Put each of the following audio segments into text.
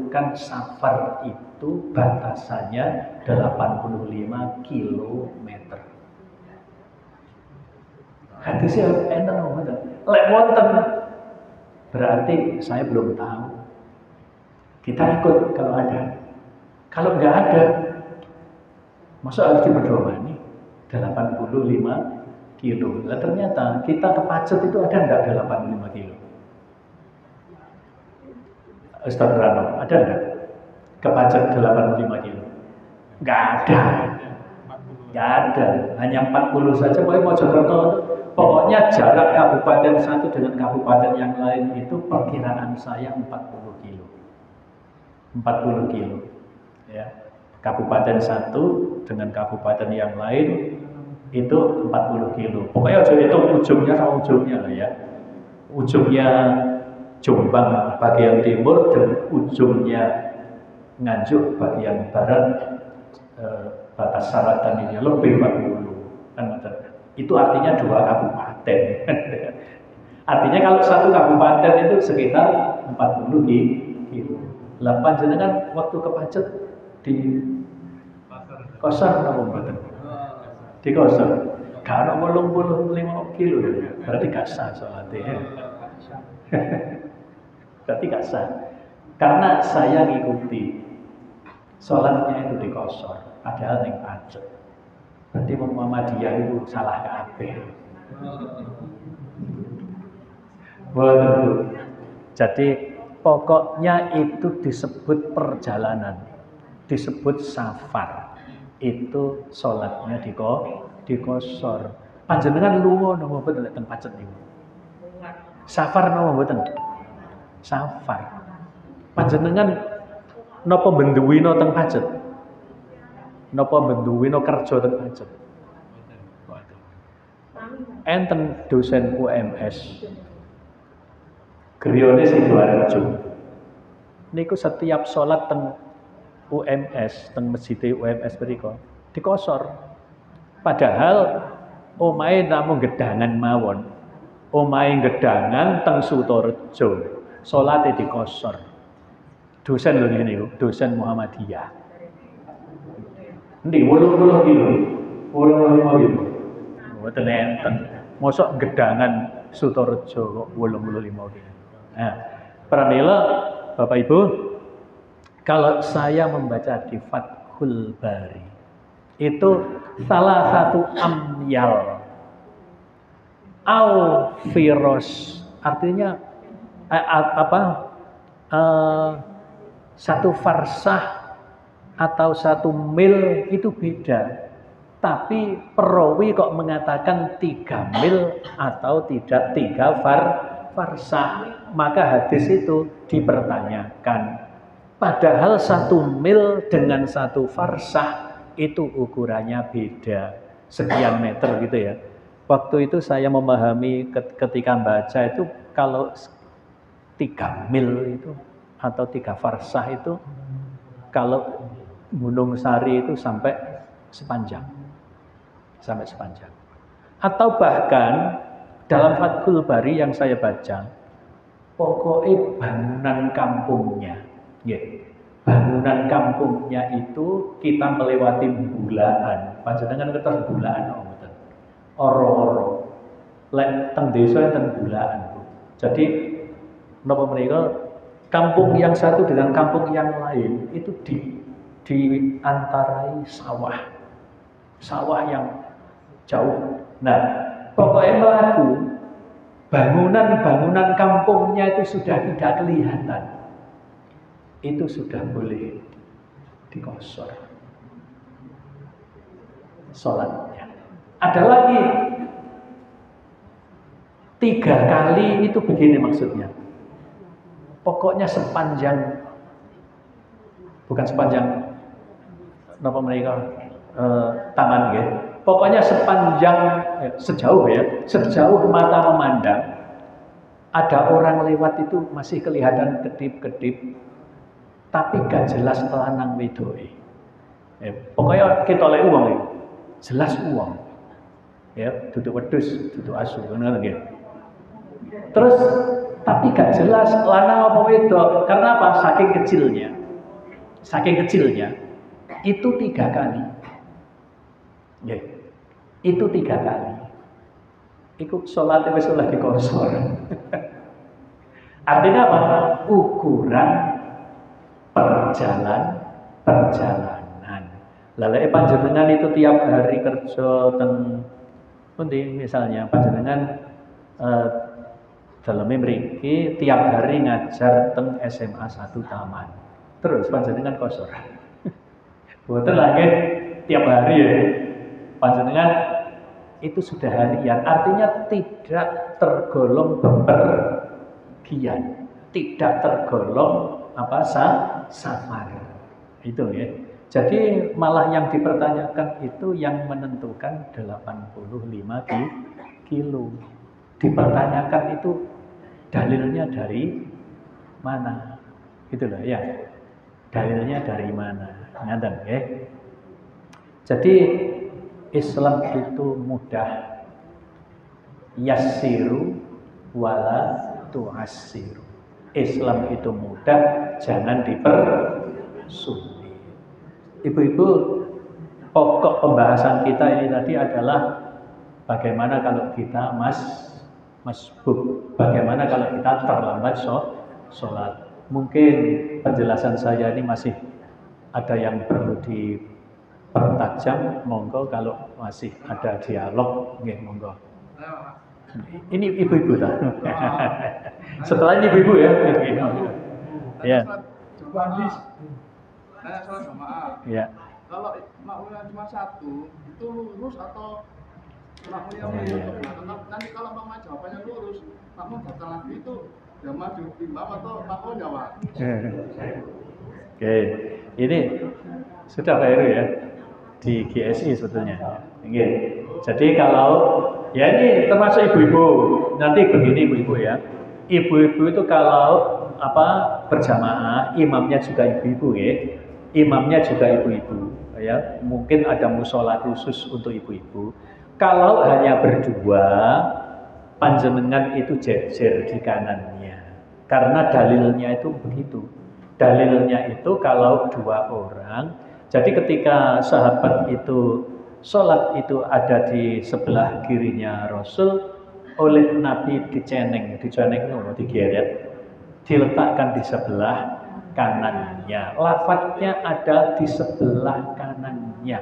Kan safar itu batasannya 85 kilometer. Hadisnya enten ngoten. Lek wonten berarti saya belum tahu. Kita ikut kalau ada. Kalau nggak ada, masa harus diperdomani 85 kilo. Nah, ternyata kita ke Pacet itu ada nggak 85 kilo? Ustaz Rano, ada nggak? Ke Pacet 85 kilo? Nggak ada. Nggak ada. Hanya 40 saja. Pokoknya jarak kabupaten satu dengan kabupaten yang lain itu perkiraan saya 40 kilo. 40 kilo. Ya. Kabupaten satu dengan kabupaten yang lain itu 40 kilo. Pokoknya itu ujungnya sama ujungnya lah ya. Ujungnya Jombang bagian timur dan ujungnya Nganjuk bagian barat, batas selatan ini lebih 40 kan. Itu artinya 2 kabupaten. Artinya kalau satu kabupaten itu sekitar 40 kilo. Lah panjenengan waktu ke Pacet di Kosor napa mboten? Di Kosor. Gak ono 85 kilo ya. Berarti gak sah salatnya. Berarti gak sah. Karena saya ngikuti sholatnya itu di Kosor, padahal yang Pacet. Berarti Muhammadiyah itu salah kabeh. Waduh. Jadi pokoknya itu disebut perjalanan, disebut safar. Itu sholatnya di Kosor. Panjenengan lunga napa mboten teng Pacet niku? Safar napa mboten? Safar. Panjenengan napa benduwina teng Pacet? Napa benduwina kerja teng Pacet? Enten dosen UMS. Griyane Sidoarjo. Niku setiap sholat teng UMS, teng masjid UMS mriku dikosor. Padahal omahe namung gedangan mawon. Omahe gedangan teng Sutorejo. Salate dikosor. Dosen lho niku, dosen Muhammadiyah. Endi 80 kilo. 85 kilo. Mboten enten. Mosok gedangan Sutorejo kok 85 kilo. Nah, pramila Bapak Ibu, kalau saya membaca di Fathul Bari, itu salah satu amyal au firos, artinya satu farsah atau 1 mil itu beda. Tapi perawi kok mengatakan 3 mil atau tidak 3 farsah. Maka hadis itu dipertanyakan. Padahal 1 mil dengan 1 farsah itu ukurannya beda. Sekian meter gitu ya. Waktu itu saya memahami ketika baca itu kalau 3 mil itu atau 3 farsah itu kalau Gunung Sari itu sampai sepanjang. Atau bahkan dalam Fathul Bari yang saya baca, pokoknya bangunan kampungnya. Ya, bangunan kampungnya itu kita melewati bulaan. Panjenengan kertas bulaan ngoten. Oro-oro. Lek teng desa enten bulaan. Jadi napa menika kampung yang satu dengan kampung yang lain itu diantarai sawah yang jauh. Nah, pokoknya melaku bangunan kampungnya itu sudah tidak kelihatan. Itu sudah boleh dikosor sholatnya. Ada lagi 3 kali itu begini maksudnya. Pokoknya sepanjang, bukan sepanjang napa mereka taman ya. Pokoknya sepanjang sejauh mata memandang ada orang lewat itu masih kelihatan kedip-kedip, tapi gak jelas lanang wedoke. Pokoknya kita oleh uang itu jelas uang. Ya, duduk wedhus, duduk asu ngono nggih. Terus Tapi gak jelas lanang apa wedok. Karena apa? Saking kecilnya itu 3 kali. Ya, itu 3 kali. Iku sholatnya wis oleh dikosor. Artinya apa? Ukuran perjalanan. Lalu panjenengan itu tiap hari kerja pundi misalnya panjenengan dalamnya mriki tiap hari ngajar teng SMA 1 Taman. Terus panjenengan kosor. Boten lagi tiap hari ya. Panjenengan itu sudah harian, artinya tidak tergolong bepergian, tidak tergolong safar. Itu ya. Jadi malah yang dipertanyakan itu yang menentukan 85 kilo. Dipertanyakan itu dalilnya dari mana? Gitu loh ya. Dalilnya dari mana? Ngaten ya. Jadi Islam itu mudah. Yassiru wala tu'assiru. Islam itu mudah, jangan dipersulit. Ibu-ibu, pokok pembahasan kita ini tadi adalah bagaimana kalau kita masbuk, bagaimana kalau kita terlambat sholat. Mungkin penjelasan saya ini masih ada yang perlu dipertajam, monggo kalau masih ada dialog, nggih monggo. Ini ibu-ibu tak? Setelah ini ibu-ibu ya. Ya. Saya sholat jamaah. Ya. Kalau makmumnya cuma 1, itu lurus atau makmumnya nanti kalau makmum jawabannya lurus, makmum datang lagi itu ya maju imam atau makmum jawab. Oke, ini sudah Pak Heru ya di GSI sebetulnya. Oke. Jadi kalau ya ini termasuk ibu-ibu, nanti begini ibu-ibu ya. Ibu-ibu itu kalau berjamaah, imamnya juga ibu-ibu ya. Imamnya juga ibu-ibu ya. Mungkin ada musola khusus untuk ibu-ibu. Kalau hanya berdua, panjenengan itu jejer di kanannya. Karena dalilnya itu begitu. Dalilnya itu kalau 2 orang. Jadi ketika sahabat itu sholat itu ada di sebelah kirinya Rasul, oleh Nabi digeret, diletakkan di sebelah kanannya. Lafadznya ada di sebelah kanannya.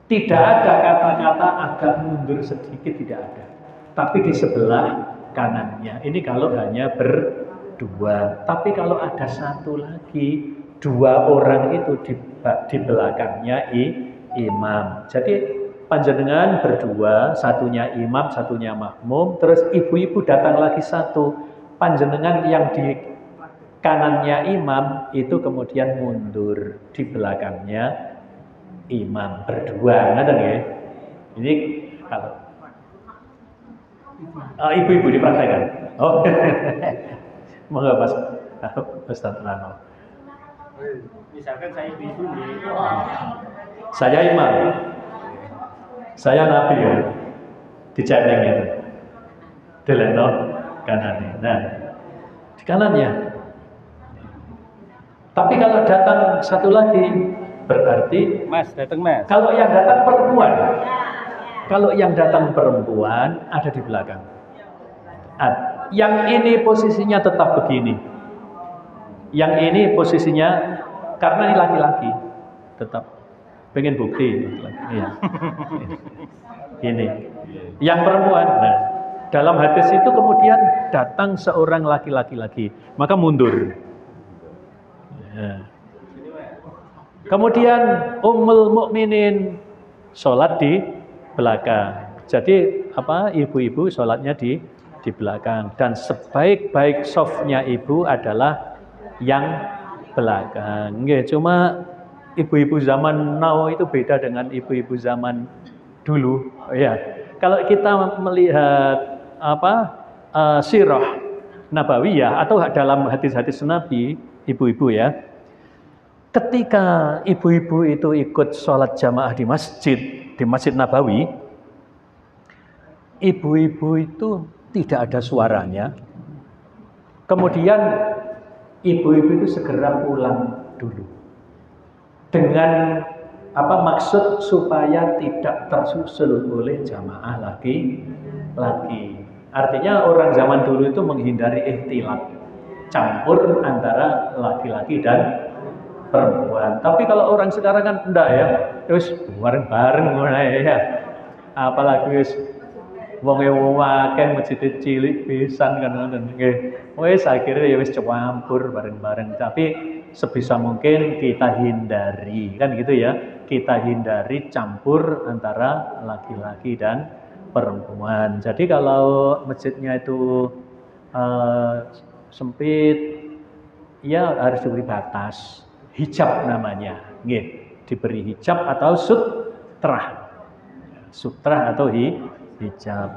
Tidak ada kata-kata agak mundur sedikit, tidak ada. Tapi di sebelah kanannya. Ini kalau hanya berdua. Tapi kalau ada satu lagi, 2 orang itu di belakangnya imam. Jadi panjenengan berdua, satunya imam, satunya makmum, terus ibu-ibu datang lagi satu. Panjenengan yang di kanannya imam itu kemudian mundur di belakangnya imam berdua, ngerti ya? Ini kalau ibu-ibu dipraktekkan. Oh, monggo Mas Ustaz Rano. Misalkan saya ibu-ibu nih. Saya imam. Saya nabi ya. Dicekleng itu. Deleno kanannya. Nah, di kanannya. Tapi kalau datang satu lagi berarti Mas, datang Mas. Kalau yang datang perempuan. Kalau yang datang perempuan ada di belakang. Yang ini posisinya tetap begini. Yang ini posisinya karena ini laki-laki tetap pengen bukti laki-laki. Iya. Ini. Yang perempuan. Nah, dalam hadis itu kemudian datang seorang laki-laki lagi, maka mundur. Ya. Kemudian Ummul Mukminin sholat di belakang. Jadi ibu-ibu sholatnya di belakang. Dan sebaik-baik softnya ibu adalah yang belakang. Nggih, cuma ibu-ibu zaman now itu beda dengan ibu-ibu zaman dulu. Ya, kalau kita melihat sirah nabawiyah atau dalam hadis-hadis Nabi, ibu-ibu ya, ketika ibu-ibu itu ikut sholat jamaah di Masjid Nabawi, ibu-ibu itu tidak ada suaranya, Kemudian ibu-ibu itu segera pulang dulu. Dengan maksud supaya tidak tersusul oleh jamaah laki-laki. Artinya orang zaman dulu itu menghindari ikhtilat, campur antara laki-laki dan perempuan. Tapi kalau orang sekarang kan enggak ya, terus bareng-bareng mulai ya. Apalagi wis wong akeh masjid cilik pisan kan ngoten nggih. Wis akhirnya ya wis campur bareng-bareng. Tapi sebisa mungkin kita hindari kan gitu ya. Kita hindari campur antara laki-laki dan perempuan. Jadi kalau masjidnya itu sempit, ya harus diberi batas, hijab namanya, diberi hijab atau sutrah atau hijab.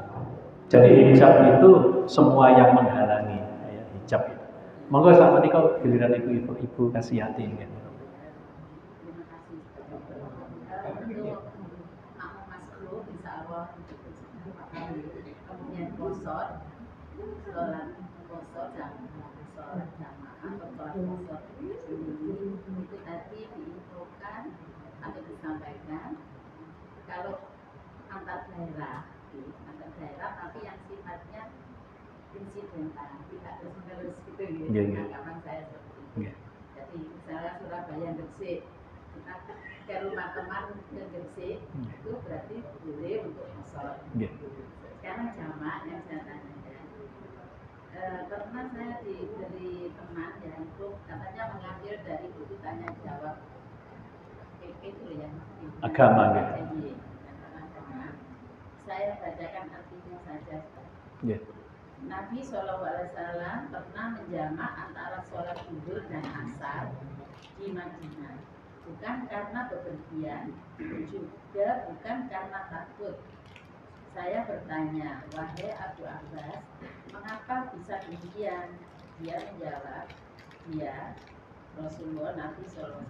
Jadi hijab itu semua yang menghalangi, ya, hijab itu. Monggo sama nih kalau giliran ibu kasih hati ya. Kemudian kosor, sholat kosor dan sholat jamaah atau sholat kosor itu tadi diinfokan atau disampaikan kalau antar daerah tapi yang sifatnya insidental, tidak terus gitu ya. Tanggapan saya seperti itu. Jadi misalnya Surabaya Gresik, kita ke rumah teman yang Gresik itu berarti boleh untuk sholat. Sekarang jamaah yang saya tanyakan, karena saya diberi teman ya itu katanya mengambil dari buku tanya jawab itu ya agama ya. Saya bacakan artinya saja. Nabi SAW pernah menjamak antara sholat zuhur dan asar di Madinah, bukan karena bepergian, juga bukan karena takut. Saya bertanya, wahai Abu Abbas, mengapa bisa demikian? Dia menjawab, Rasulullah Nabi SAW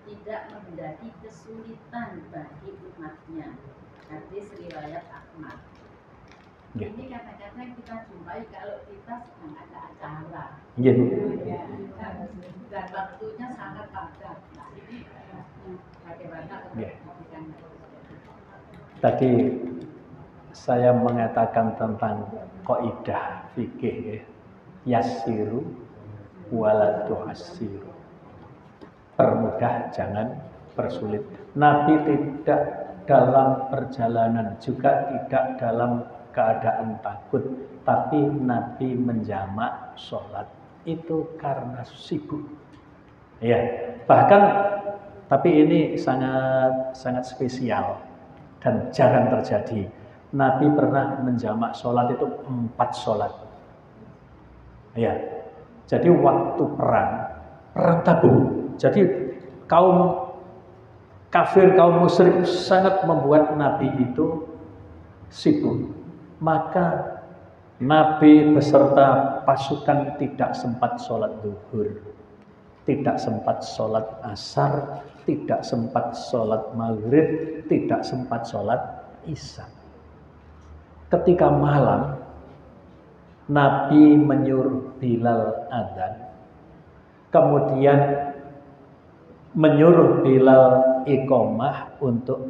tidak menghendaki kesulitan bagi umatnya. Hadis riwayat Ahmad. Ini kadang-kadang kita jumpai kalau kita sedang ada acara. Dan waktunya sangat padat. Nah, ini bagaimana menghentikan? Tadi saya mengatakan tentang kaidah fikih yassiru wala tu'assiru. Permudah jangan persulit. Nabi tidak dalam perjalanan juga tidak dalam keadaan takut, tapi Nabi menjamak sholat itu karena sibuk. Ya, bahkan tapi ini sangat spesial dan jarang terjadi. Nabi pernah menjamak sholat itu 4 sholat. Ya, jadi waktu perang tabung. Jadi kaum kafir, kaum musyrik sangat membuat Nabi itu sibuk. Maka Nabi beserta pasukan tidak sempat sholat zuhur, tidak sempat sholat asar, tidak sempat sholat maghrib, tidak sempat sholat isya. Ketika malam, Nabi menyuruh Bilal adzan, kemudian menyuruh Bilal iqamah untuk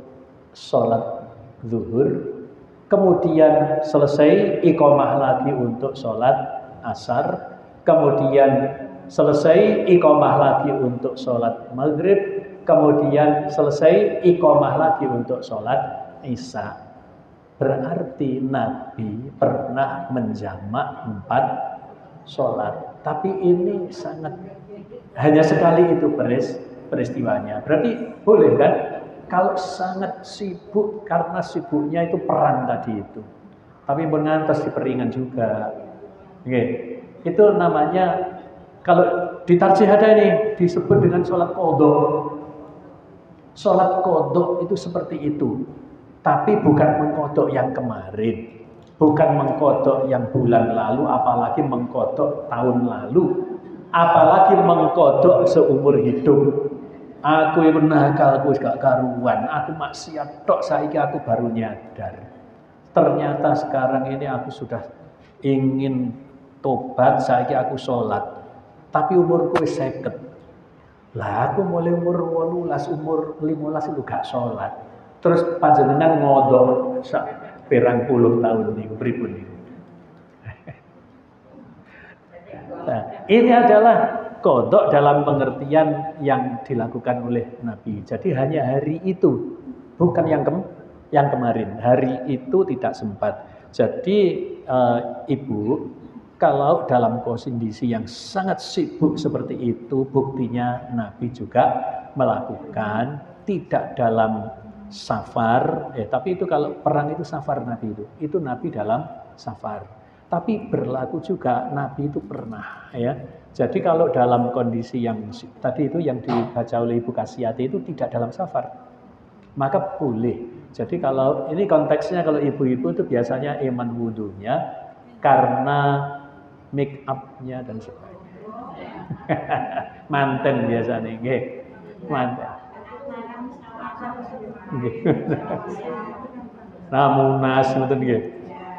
sholat zuhur, kemudian selesai iqamah lagi untuk sholat asar, kemudian selesai iqamah lagi untuk sholat maghrib, kemudian selesai iqamah lagi untuk sholat isya. Berarti Nabi pernah menjamak 4 sholat. Tapi ini hanya sekali itu peristiwanya. Berarti boleh kan? Kalau sangat sibuk, karena sibuknya itu perang tadi itu. Tapi mengantos diperingan juga. Oke. Itu namanya, kalau di tarjih ada ini, disebut dengan sholat qodho. Sholat qodho itu seperti itu. Tapi bukan mengkodok yang kemarin, bukan mengkodok yang bulan lalu, apalagi mengkodok tahun lalu, apalagi mengkodok seumur hidup. Aku yang nakal, aku gak karuan, aku maksiat tok, saiki aku baru nyadar. Ternyata sekarang ini aku sudah ingin tobat saiki aku sholat, tapi umurku wis 50. Lah aku mulai umur 18, umur 15 itu gak sholat. Terus panjenengan ngodok sak pirang puluh tahun niku pripun niku. Nah, ini adalah qada dalam pengertian yang dilakukan oleh Nabi. Jadi hanya hari itu, bukan yang kemarin. Hari itu tidak sempat. Jadi Ibu, kalau dalam kondisi yang sangat sibuk seperti itu, buktinya Nabi juga melakukan tidak dalam safar, tapi itu kalau perang itu safar Nabi itu Nabi dalam safar. Tapi berlaku juga Nabi itu pernah, ya. Jadi kalau dalam kondisi yang tadi itu yang dibaca oleh Ibu Kasiati itu tidak dalam safar, maka boleh. Jadi kalau ini konteksnya, kalau ibu-ibu itu biasanya iman wudunya karena make up-nya dan sebagainya. Manten biasanya, nggih. Manten. Nggih. Namunas ngoten nggih.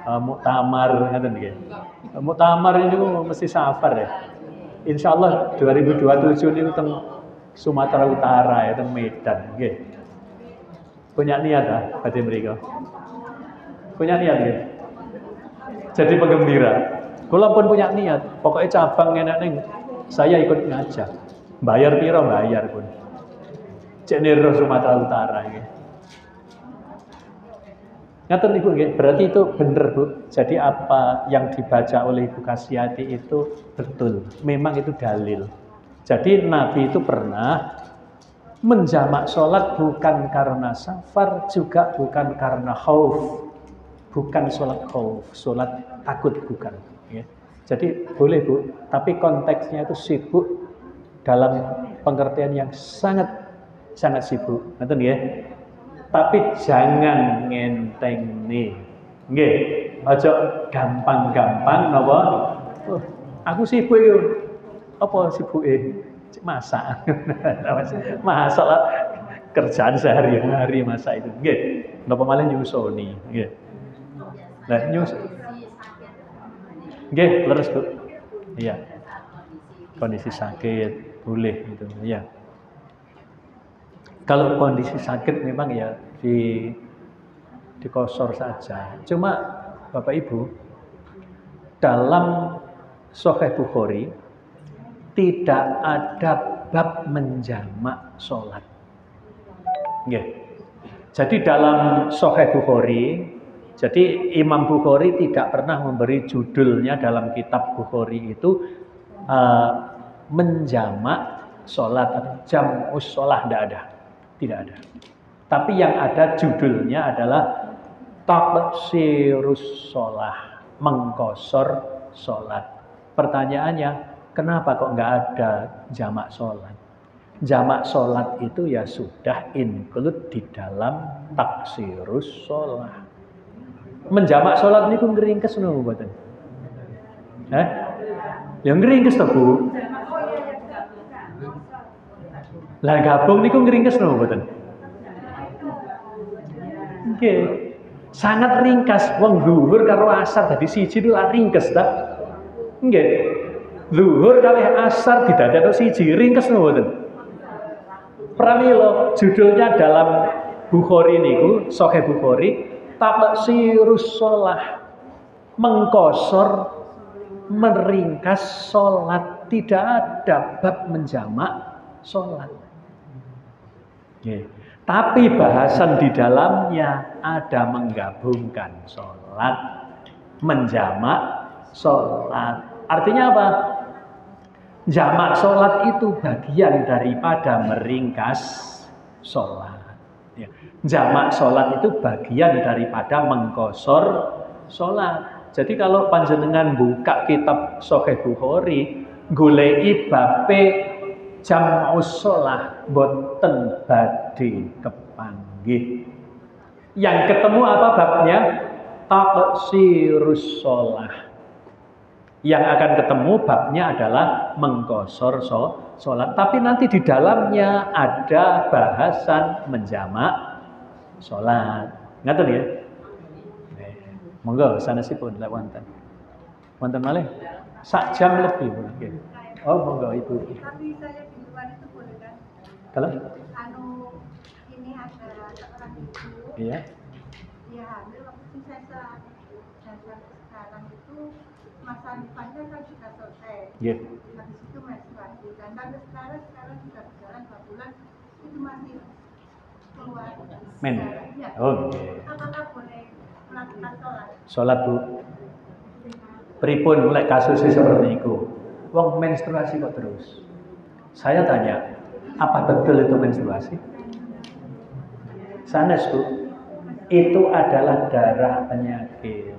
Muktamar ngoten nggih. Muktamar ini mesti safar ya. Insyaallah 2027 niku teng Sumatera Utara ya, teng Medan nggih. Punya niat ah badhe mriku. Punya niat nggih. Jadi penggembira. Kula pun punya niat, pokoknya cabang enak ning saya ikut ngajak. Bayar piro bayar pun. Cek niro Sumatera Utara nggih. Ngaten niku nggih, berarti itu bener Bu. Jadi apa yang dibaca oleh Ibu Kasiati itu betul. Memang itu dalil. Jadi Nabi itu pernah menjamak sholat bukan karena safar, juga bukan karena khauf. Bukan sholat khauf, sholat takut bukan. Ya. Jadi boleh Bu, tapi konteksnya itu sibuk dalam pengertian yang sangat sibuk. Ngaten nggih. Tapi jangan ngenteng nih, nggih. Aja gampang-gampang napa? Aku sibuk yo. Apa sibuke? Masak. Masak kerjaan sehari-hari masak itu. Nggih. Napa malah nyusoni, nggih. Lah nyus. Nggih, leres Bu. Iya. Kondisi sakit boleh gitu, ya. Kalau kondisi sakit memang ya dikosor saja. Cuma Bapak Ibu, dalam Sahih Bukhari tidak ada bab menjamak sholat. Nggih. Jadi dalam Sahih Bukhari, jadi Imam Bukhari tidak pernah memberi judulnya dalam kitab Bukhari itu menjamak sholat atau jam'us sholat, tidak ada. Tapi yang ada judulnya adalah taqsirus sholat, mengkosor sholat. Pertanyaannya, kenapa kok nggak ada jamak sholat? Jamak sholat itu ya sudah include di dalam taqsirus sholat. Menjamak sholat ini ku ngeringkes nopo mboten? Ya ngeringkes to Bu. Lah gabung niku ngeringkes nopo mboten? Nggih. Sangat ringkas, wong zuhur karo asar dadi siji itu lah ringkes ta? Nggih. Zuhur kalih asar didadekno siji, ringkes nopo mboten? Pramila judulnya dalam Bukhari niku, Sahih Bukhari, taqsirus shalah, mengkosor, meringkas salat, tidak ada bab menjamak salat. Tapi bahasan di dalamnya ada menggabungkan sholat, menjamak sholat. Artinya apa? Jamak sholat itu bagian daripada meringkas sholat. Jamak sholat itu bagian daripada mengkosor sholat. Jadi kalau panjenengan buka kitab Sahih Bukhari, goleki babe jam'us shalah boten badhe kepanggih. Yang ketemu apa babnya? Taqsirus shalah. Yang akan ketemu babnya adalah mengkosor sholat. Tapi nanti di dalamnya ada bahasan menjamak sholat. Ngaten ya? Monggo sanesipun lek wonten. Wonten malih? sak jam lebih mungkin. Oh monggo Ibu. Tapi saya di luar itu boleh kan? Kalau Anu ini ada seorang ibu, iya. dia hamil waktu itu saya dan sampai sekarang itu masa nifasnya kan sudah selesai. Iya. Habis itu menstruasi dan sampai sekarang sudah berjalan 2 bulan itu masih keluar Men. Ya. Oh. Apakah boleh melakukan sholat? Sholat Bu. Pripun mulai kasusnya seperti itu. Wong menstruasi kok terus. Saya tanya, apa betul itu menstruasi? Sanes Bu. Itu adalah darah penyakit.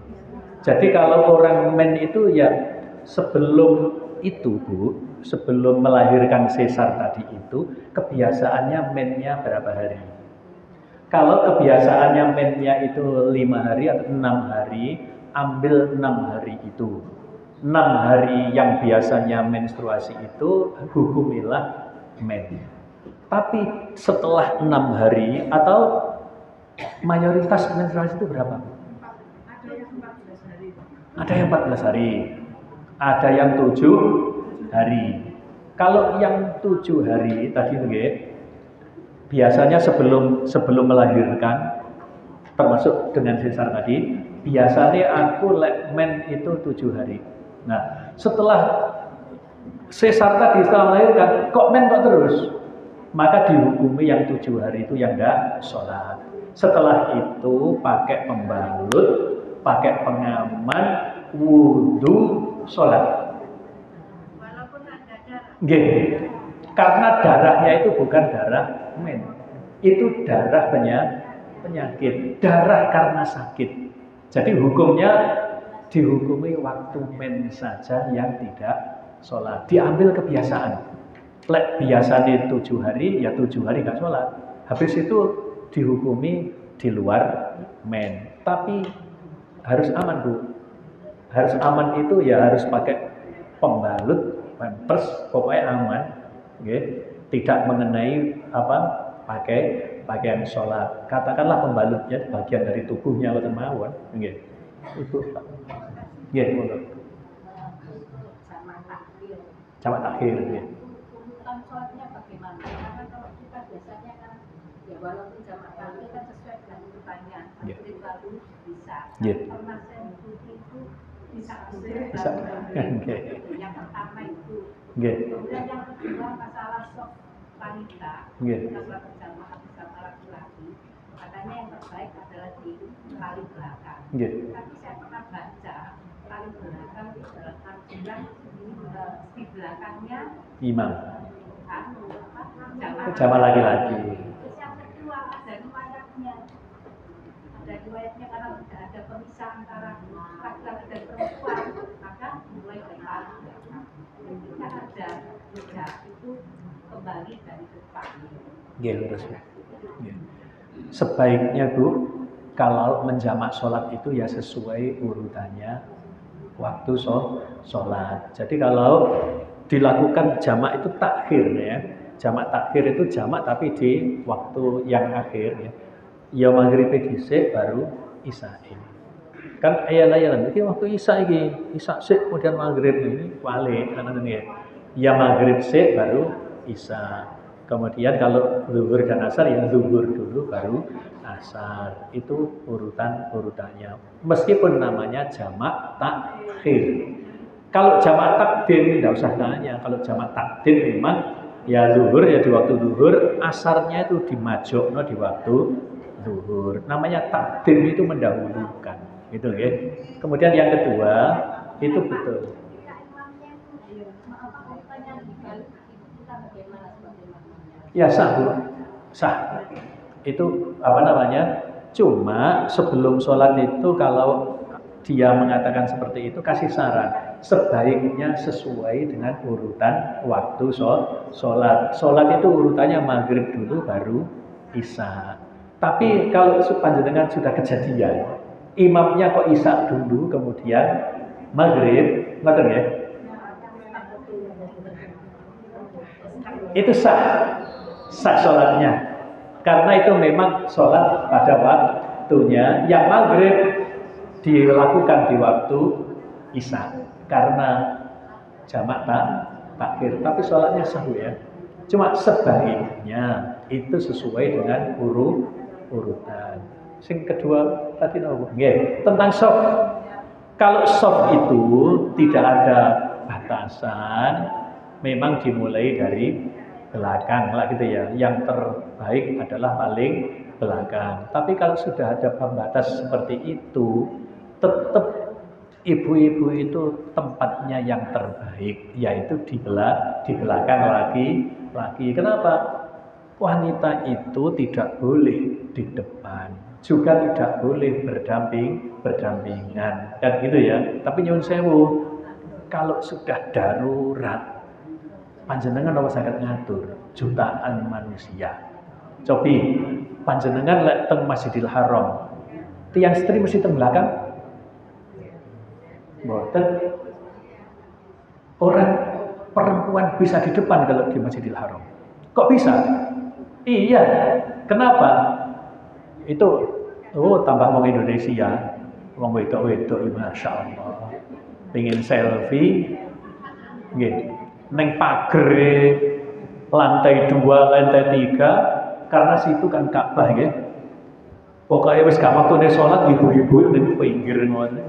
Jadi kalau orang men itu ya sebelum itu Bu, sebelum melahirkan sesar tadi itu, kebiasaannya mennya berapa hari? Kalau kebiasaannya mennya itu 5 hari atau 6 hari, ambil 6 hari itu. 6 hari yang biasanya menstruasi itu, hukumilah men. Tapi setelah 6 hari atau mayoritas menstruasi itu berapa? Ada yang 14 hari. Ada yang 7 hari. Kalau yang 7 hari tadi nggih, biasanya sebelum melahirkan, termasuk dengan sesar tadi, biasanya aku men itu 7 hari. Nah, setelah sesar tadi, setelah melahirkan, kok men kok terus? Maka dihukumi yang 7 hari itu yang enggak sholat. Setelah itu pakai pembalut, pakai pengaman, wudhu, sholat. Walaupun ada darah. Nggih. Karena darahnya itu bukan darah men. Itu darah penyakit, darah karena sakit. Jadi hukumnya dihukumi waktu men saja yang tidak sholat. Diambil kebiasaan. Lek biasanya 7 hari, ya 7 hari nggak sholat. Habis itu dihukumi di luar men. Tapi harus aman Bu. Harus aman itu ya harus pakai pembalut, pampers, pokoknya aman. Okay. Tidak mengenai pakai pakaian sholat. Katakanlah pembalutnya bagian dari tubuhnya atau mawon. Okay. Itu Pak. Ya, monggo. Jamak takhir. Ya. Urutan sholatnya bagaimana? Karena kalau kita biasanya kan ya walaupun jamak takhir kan sesuai dengan urutannya. Maghrib baru bisa. Pernah saya ikuti itu bisa. Okay. Yang pertama itu. Okay. Kemudian yang kedua masalah sholat wanita. Masalah berjamaah bersama laki-laki. Katanya yang terbaik adalah di paling belakang. Tapi saya pernah baca paling belakang itu dalam artian di belakangnya imam. Jamaah laki-laki. Terus yang kedua ada riwayatnya. Ada riwayatnya karena tidak ada pemisah antara laki-laki dan perempuan, maka mulai dari paling belakang. Ketika ada jeda itu kembali dari depan. Lurus. Sebaiknya Bu, kalau menjamak sholat itu ya sesuai urutannya waktu sholat. Jadi kalau dilakukan jamak itu takhir ya. Jamak takhir itu jamak tapi di waktu yang akhir ya. Ya maghrib dhisik baru isya ini. Kan ayat-ayat iki waktu isya iki, isya sik kemudian maghrib ini wale kan ya. Ya maghrib sik baru isya. Kemudian kalau zuhur dan asar ya zuhur dulu baru asar. Itu urutannya. Meskipun namanya jamak takhir. Kalau jamak takdim tidak usah tanya. Kalau jamak takdim memang ya zuhur ya di waktu zuhur, asarnya itu dimajokno di waktu zuhur. Namanya takdim itu mendahulukan. Gitu ya. Kemudian yang kedua itu betul. Ya sah Bu, sah. Itu cuma sebelum sholat itu kalau dia mengatakan seperti itu kasih saran. Sebaiknya sesuai dengan urutan waktu sholat. Sholat itu urutannya maghrib dulu baru isya. Tapi kalau panjenengan sudah kejadian, imamnya kok isya dulu kemudian maghrib, ngoten ya? Itu sah sholatnya. Karena itu memang sholat pada waktunya. Yang maghrib dilakukan di waktu isya. Karena jamak takhir, tapi sholatnya sah ya. Cuma sebaiknya itu sesuai dengan urutan. Sing kedua tadi nopo? Nggih, tentang soft. Kalau soft itu tidak ada batasan, memang dimulai dari belakang lah gitu ya. Yang terbaik adalah paling belakang. Tapi kalau sudah ada pembatas seperti itu, tetap ibu-ibu itu tempatnya yang terbaik, yaitu di belakang laki-laki. Kenapa? Wanita itu tidak boleh di depan, juga tidak boleh berdampingan, kan gitu ya. Tapi nyuwun sewu, kalau sudah darurat, panjenengan apa saged ngatur jutaan manusia. Cobi, panjenengan lek teng Masjidil Haram, tiang setri mesti teng belakang. Boten. Orang perempuan bisa di depan kalau di Masjidil Haram. Kok bisa? Iya. Kenapa? Itu tambah wong Indonesia, wong wedok-wedok, masya Allah, pengen selfie, nggih, neng pager lantai 2, lantai 3, karena situ kan Ka'bah, nggih. Pokoknya wis gak waktune sholat, ibu-ibu neng pinggir ngono,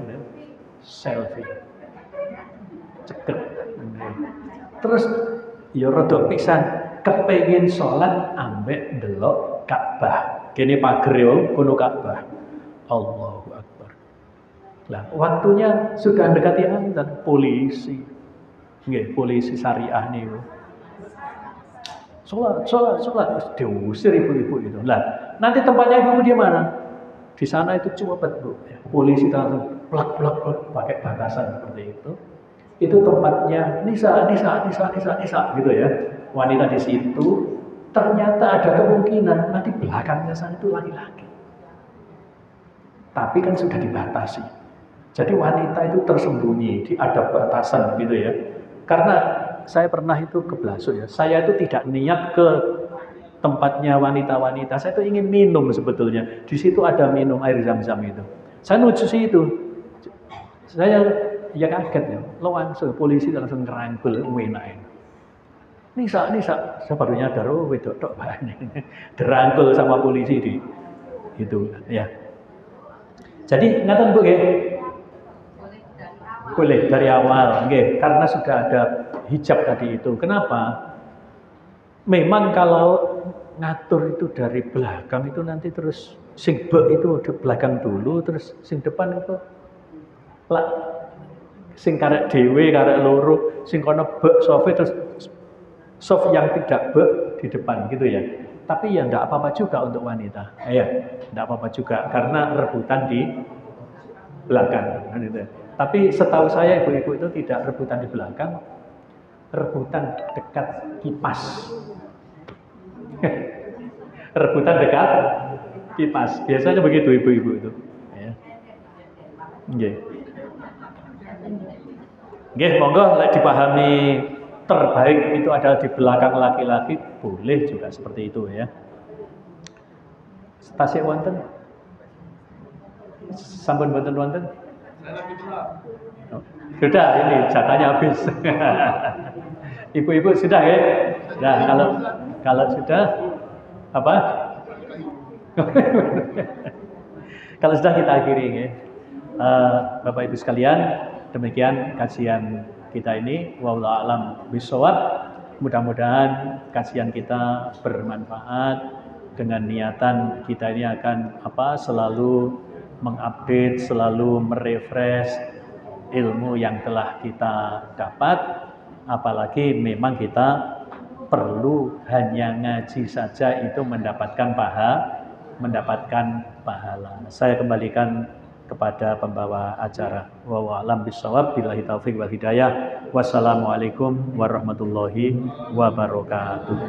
selfie, ceket. Terus ya rada pisan kepengin sholat ambek ndelok Ka'bah. Kene pager yo kono Ka'bah. Allahu Akbar. Lah waktunya sudah mendekati azan, polisi. Nggih, polisi syariah niku. Sholat diusir ibu-ibu itu. Lah, nanti tempatnya ibu di mana? Di sana itu cepet, Bu. Polisi langsung plak pakai batasan seperti itu. Itu tempatnya nisa gitu ya. Wanita di situ. Ternyata ada kemungkinan nanti belakangnya sana itu laki-laki. Tapi kan sudah dibatasi. Jadi wanita itu tersembunyi, ada batasan gitu ya. Karena saya pernah itu ke Blaso ya. Saya itu tidak niat ke tempatnya wanita-wanita. Saya itu ingin minum sebetulnya. Di situ ada minum air zam-zam itu. Saya nuju situ. Saya ya kaget ya. Langsung polisi langsung ngerangkul enak. Nisa, saya baru nyadar, wedok tok banyak. Derangkul sama polisi di itu, ya. Jadi ngaten Bu nggih. Boleh dari awal, nggih, karena sudah ada hijab tadi itu. Kenapa? Memang kalau ngatur itu dari belakang itu nanti terus sing bek itu di belakang dulu, terus sing depan itu lah sing karek dhewe, karek loro, sing kono bek sofe terus soft yang tidak di depan gitu ya. Tapi ya enggak apa-apa juga untuk wanita. Ya, enggak apa-apa juga karena rebutan di belakang gitu. Tapi setahu saya ibu-ibu itu tidak rebutan di belakang, rebutan dekat kipas. Rebutan dekat kipas. Biasanya begitu ibu-ibu itu, ya. Nggih. Nggih, monggo lek dipahami terbaik itu adalah di belakang laki-laki, boleh juga seperti itu ya. Tasik wonten? Sampun boten wonten? Oh, sudah, ini jatahnya habis. Ibu-ibu sudah ya? Nah, kalau sudah apa? Kalau sudah kita akhiri ya. Bapak Ibu sekalian, demikian kajian kita ini, wallahu a'lam bishawab. Mudah-mudahan kajian kita bermanfaat. Dengan niatan kita ini akan selalu mengupdate, selalu merefresh ilmu yang telah kita dapat. Apalagi memang kita perlu hanya ngaji saja itu mendapatkan pahala. Saya kembalikan kepada pembawa acara. Wallahu a'lam bishawab. Billahi taufiq wal hidayah. Wassalamualaikum warahmatullahi wabarakatuh.